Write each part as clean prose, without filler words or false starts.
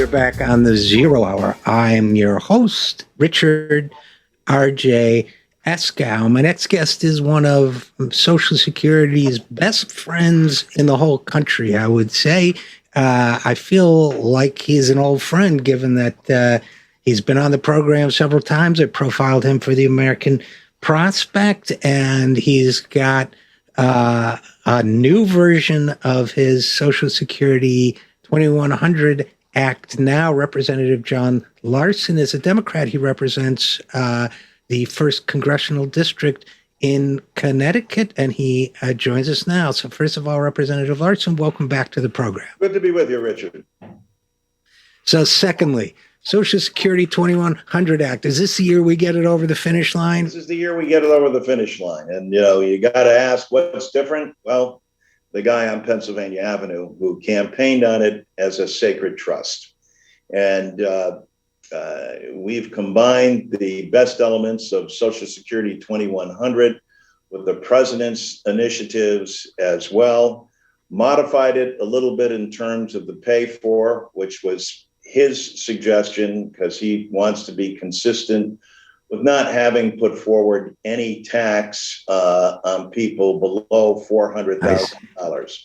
We're back on the Zero Hour. I'm your host, Richard RJ Eskow. My next guest is one of Social Security's best friends in the whole country, I would say. I feel like he's an old friend, given that he's been on the program several times. I profiled him for the American Prospect, and he's got a new version of his Social Security 2100 Act now. Representative John Larson is a Democrat. He represents the 1st Congressional District in Connecticut, and he joins us now. So first of all, Representative Larson, welcome back to the program. Good to be with you, Richard. So secondly, Social Security 2100 Act. Is this the year we get it over the finish line? This is the year we get it over the finish line. And, you got to ask what's different. Well, the guy on Pennsylvania Avenue who campaigned on it as a sacred trust. And we've combined the best elements of Social Security 2100 with the president's initiatives as well, modified it a little bit in terms of the pay for, which was his suggestion because he wants to be consistent with not having put forward any tax on people below $400,000.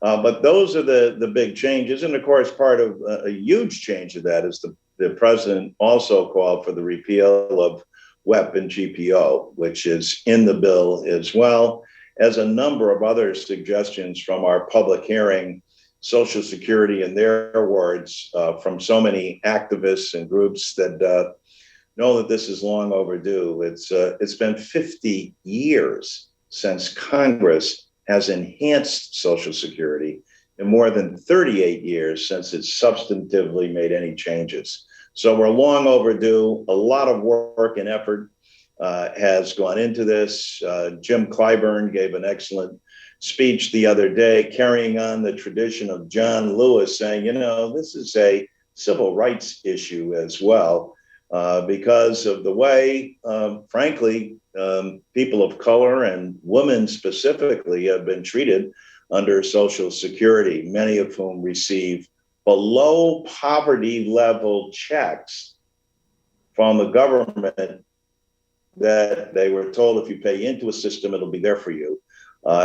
But those are the big changes. And of course, part of a huge change of that is the president also called for the repeal of WEP and GPO, which is in the bill as well as a number of other suggestions from our public hearing, Social Security, in their words, from so many activists and groups that know that this is long overdue. It's been 50 years since Congress has enhanced Social Security and more than 38 years since it's substantively made any changes. So we're long overdue. A lot of work and effort has gone into this. Jim Clyburn gave an excellent speech the other day, carrying on the tradition of John Lewis, saying, this is a civil rights issue as well. Because of the way, frankly, people of color and women specifically have been treated under Social Security, many of whom receive below poverty level checks from the government that they were told if you pay into a system, it'll be there for you.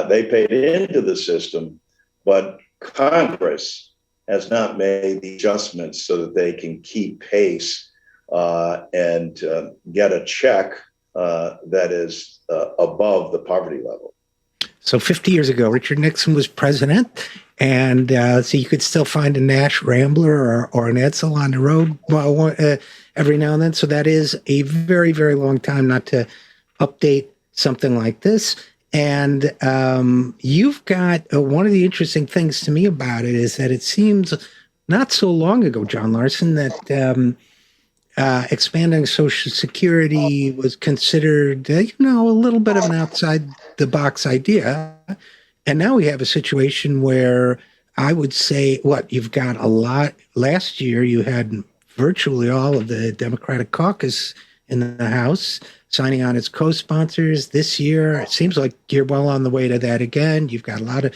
They paid into the system, but Congress has not made the adjustments so that they can keep pace and get a check that is above the poverty level. So 50 years ago, Richard Nixon was president, and so you could still find a Nash Rambler or an Edsel on the road every now and then. So that is a very, very long time not to update something like this. And you've got one of the interesting things to me about it is that it seems not so long ago, John Larson, that expanding Social Security was considered, a little bit of an outside the box idea. And now we have a situation where I would say, you've got a lot. Last year, you had virtually all of the Democratic caucus in the House signing on as co-sponsors. This year, it seems like you're well on the way to that again. You've got a lot of,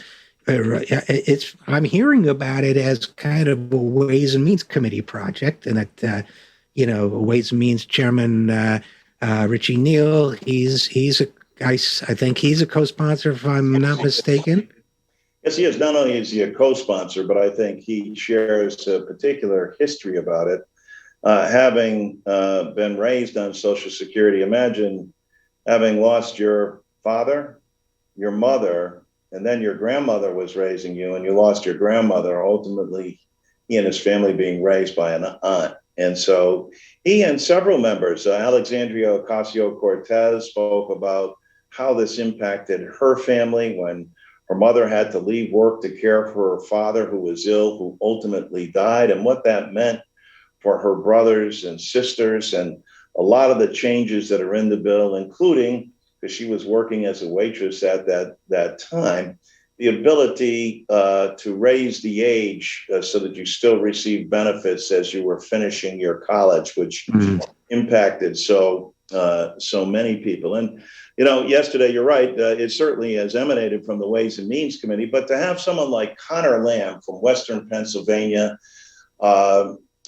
I'm hearing about it as kind of a Ways and Means Committee project, and that, Ways and Means Chairman Richie Neal, I think he's a co-sponsor, if I'm not mistaken. Yes, he is. Not only is he a co-sponsor, but I think he shares a particular history about it. Having been raised on Social Security, imagine having lost your father, your mother, and then your grandmother was raising you, and you lost your grandmother, ultimately he and his family being raised by an aunt. And so he and several members, Alexandria Ocasio-Cortez, spoke about how this impacted her family when her mother had to leave work to care for her father, who was ill, who ultimately died, and what that meant for her brothers and sisters, and a lot of the changes that are in the bill, including, because she was working as a waitress at that time, the ability to raise the age so that you still receive benefits as you were finishing your college, which impacted so many people. And, yesterday, you're right, it certainly has emanated from the Ways and Means Committee, but to have someone like Connor Lamb from Western Pennsylvania,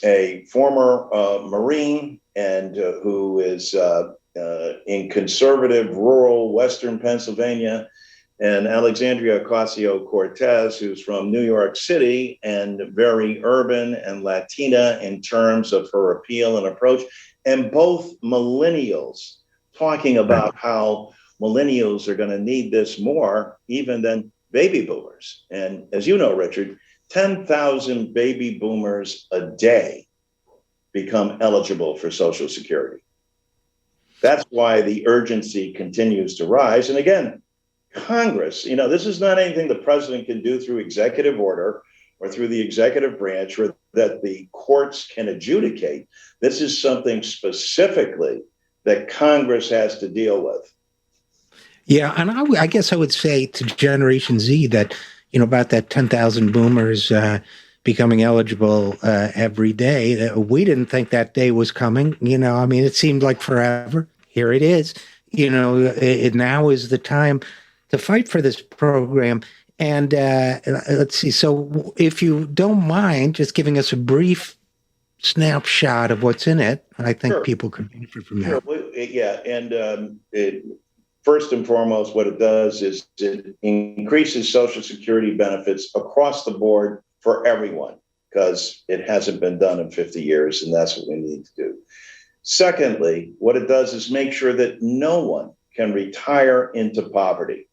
a former Marine and who is in conservative rural Western Pennsylvania, and Alexandria Ocasio-Cortez, who's from New York City and very urban and Latina in terms of her appeal and approach, and both millennials talking about how millennials are going to need this more even than baby boomers. And as you know, Richard, 10,000 baby boomers a day become eligible for Social Security. That's why the urgency continues to rise. And again, Congress, this is not anything the president can do through executive order or through the executive branch or that the courts can adjudicate. This is something specifically that Congress has to deal with. Yeah, and I guess I would say to Generation Z that, about that 10,000 boomers becoming eligible every day. We didn't think that day was coming. It seemed like forever. Here it is. It now is the time to fight for this program. And let's see. So if you don't mind just giving us a brief snapshot of what's in it, I think Sure. people could benefit from that. Sure. Yeah. And first and foremost, what it does is it increases Social Security benefits across the board for everyone, because it hasn't been done in 50 years, and that's what we need to do. Secondly, what it does is make sure that no one can retire into poverty.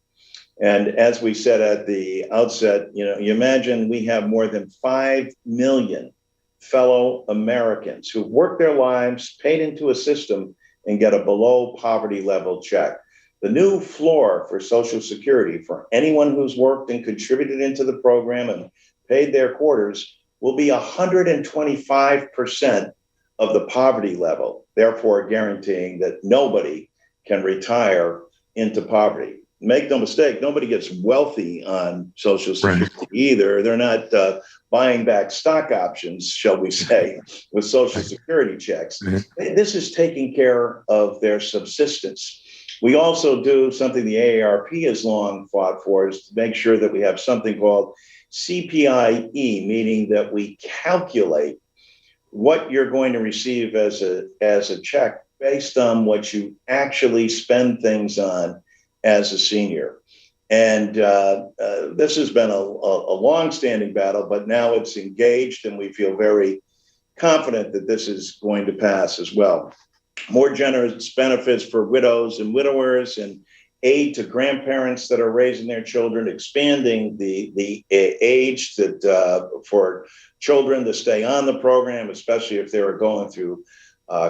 And as we said at the outset, you imagine we have more than 5 million fellow Americans who work their lives, paid into a system, and get a below poverty level check. The new floor for Social Security for anyone who's worked and contributed into the program and paid their quarters will be 125% of the poverty level, therefore guaranteeing that nobody can retire into poverty. Make no mistake, nobody gets wealthy on Social Security either. They're not buying back stock options, shall we say, with Social Security checks. This is taking care of their subsistence. We also do something the AARP has long fought for, is to make sure that we have something called CPIE, meaning that we calculate what you're going to receive as a check based on what you actually spend things on as a senior. And this has been a long-standing battle, but now it's engaged, and we feel very confident that this is going to pass as well. More generous benefits for widows and widowers, and aid to grandparents that are raising their children, expanding the age that for children to stay on the program, especially if they were going through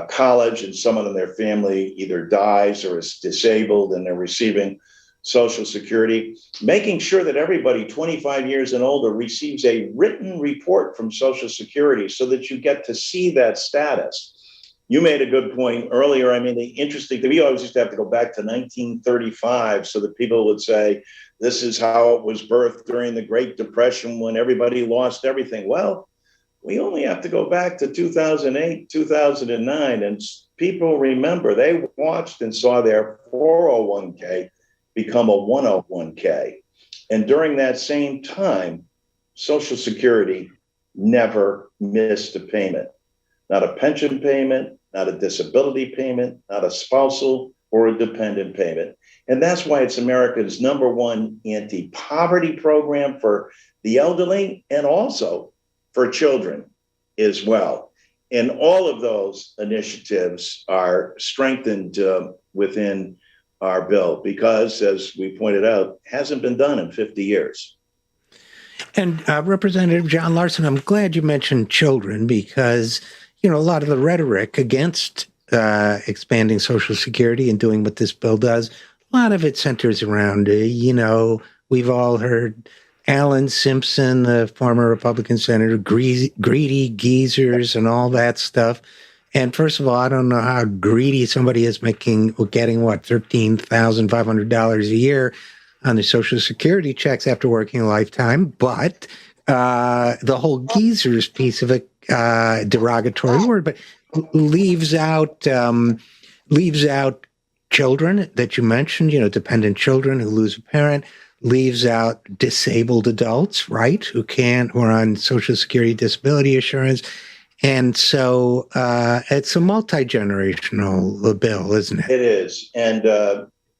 college and someone in their family either dies or is disabled and they're receiving Social Security, making sure that everybody 25 years and older receives a written report from Social Security so that you get to see that status. You made a good point earlier. The interesting thing, we always used to have to go back to 1935 so that people would say, this is how it was birthed during the Great Depression when everybody lost everything. Well, we only have to go back to 2008, 2009, and people remember they watched and saw their 401k become a 101k. And during that same time, Social Security never missed a payment. Not a pension payment, not a disability payment, not a spousal or a dependent payment. And that's why it's America's #1 anti-poverty program for the elderly and also for children as well. And all of those initiatives are strengthened within our bill because, as we pointed out, hasn't been done in 50 years. And Representative John Larson, I'm glad you mentioned children because, a lot of the rhetoric against expanding Social Security and doing what this bill does, a lot of it centers around, we've all heard Alan Simpson, the former Republican senator, greedy geezers and all that stuff. And first of all, I don't know how greedy somebody is getting $13,500 a year on their Social Security checks after working a lifetime. But the whole geezers piece of it, derogatory word, but leaves out children that you mentioned, dependent children who lose a parent, leaves out disabled adults, right, who are on Social Security disability insurance, And so it's a multi-generational bill, isn't it? It is. And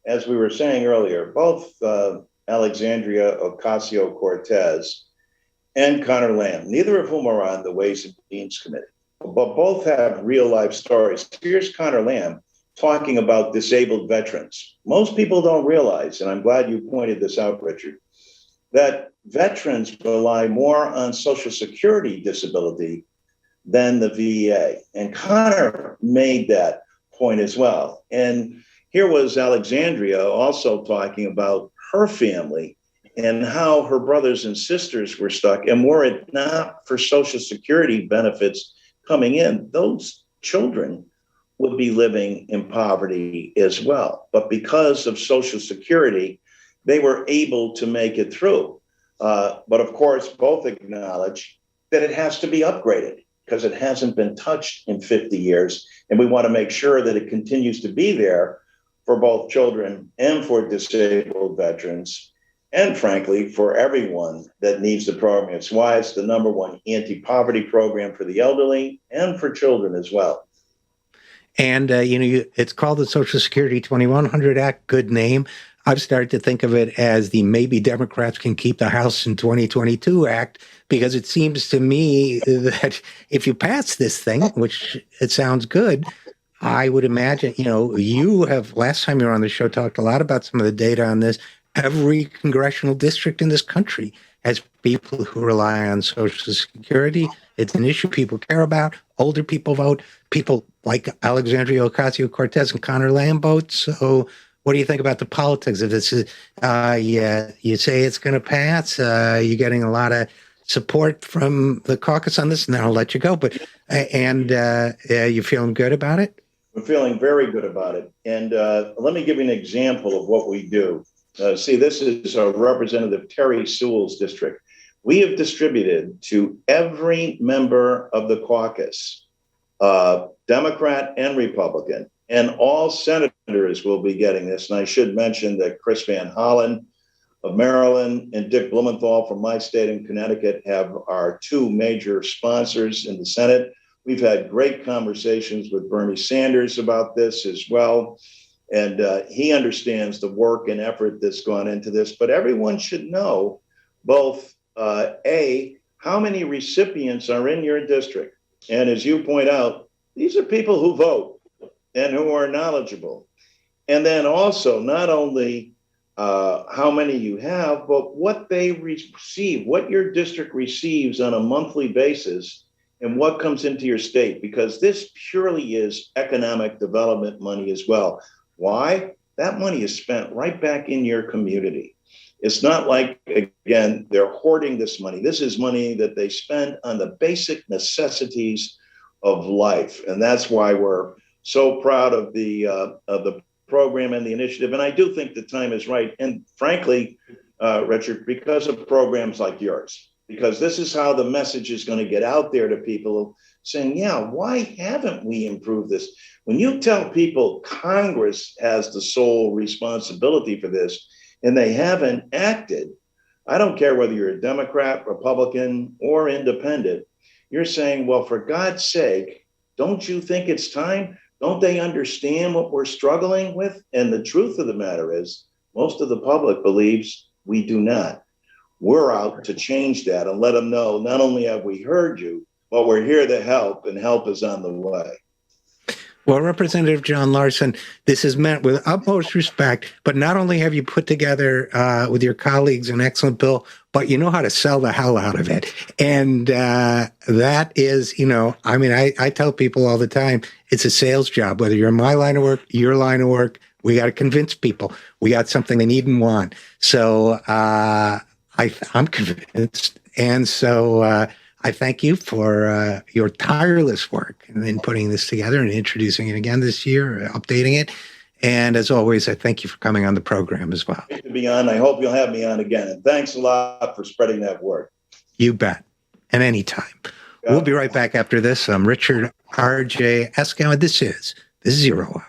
as we were saying earlier, both Alexandria Ocasio-Cortez and Connor Lamb, neither of whom are on the Ways and Means Committee, but both have real life stories. Here's Connor Lamb talking about disabled veterans. Most people don't realize, and I'm glad you pointed this out, Richard, that veterans rely more on Social Security disability than the VA. And Connor made that point as well. And here was Alexandria also talking about her family and how her brothers and sisters were stuck. And were it not for Social Security benefits coming in, those children would be living in poverty as well. But because of Social Security, they were able to make it through. But of course, both acknowledge that it has to be upgraded because it hasn't been touched in 50 years. And we want to make sure that it continues to be there for both children and for disabled veterans, and frankly, for everyone that needs the program. It's why it's the number one anti-poverty program for the elderly and for children as well. And, it's called the Social Security 2100 Act, good name. I've started to think of it as the maybe Democrats can keep the House in 2022 Act, because it seems to me that if you pass this thing, which it sounds good, I would imagine, you have, last time you were on the show, talked a lot about some of the data on this. Every congressional district in this country has people who rely on Social Security. It's an issue people care about. Older people vote. People like Alexandria Ocasio-Cortez and Connor Lamb vote. So what do you think about the politics of this? You say it's going to pass. You're getting a lot of support from the caucus on this, and then I'll let you go. But you feeling good about it? We're feeling very good about it. And let me give you an example of what we do. See, this is our Representative Terry Sewell's district. We have distributed to every member of the caucus, Democrat and Republican, and all senators will be getting this. And I should mention that Chris Van Hollen of Maryland and Dick Blumenthal from my state in Connecticut have our two major sponsors in the Senate. We've had great conversations with Bernie Sanders about this as well. And he understands the work and effort that's gone into this. But everyone should know both, how many recipients are in your district. And as you point out, these are people who vote and who are knowledgeable. And then also not only how many you have, but what they receive, what your district receives on a monthly basis and what comes into your state, because this purely is economic development money as well. Why? That money is spent right back in your community. It's not like, again, they're hoarding this money. This is money that they spend on the basic necessities of life. And that's why we're so proud of the program and the initiative. And I do think the time is right. And frankly, Richard, because of programs like yours, because this is how the message is going to get out there to people saying, yeah, why haven't we improved this? When you tell people Congress has the sole responsibility for this and they haven't acted, I don't care whether you're a Democrat, Republican, or independent, you're saying, well, for God's sake, don't you think it's time? Don't they understand what we're struggling with? And the truth of the matter is, most of the public believes we do not. We're out to change that and let them know, not only have we heard you, but we're here to help, and help is on the way. Well, Representative John Larson, this is meant with utmost respect, but not only have you put together with your colleagues an excellent bill, but you know how to sell the hell out of it. And that is, I tell people all the time, it's a sales job, whether you're in my line of work, your line of work, we got to convince people we got something they need and want. So I'm convinced. And so I thank you for your tireless work in putting this together and introducing it again this year, updating it. And as always, I thank you for coming on the program as well. Great to be on. I hope you'll have me on again. And thanks a lot for spreading that word. You bet. And anytime. We'll be right back after this. I'm Richard RJ Eskow, and this is the Zero Hour.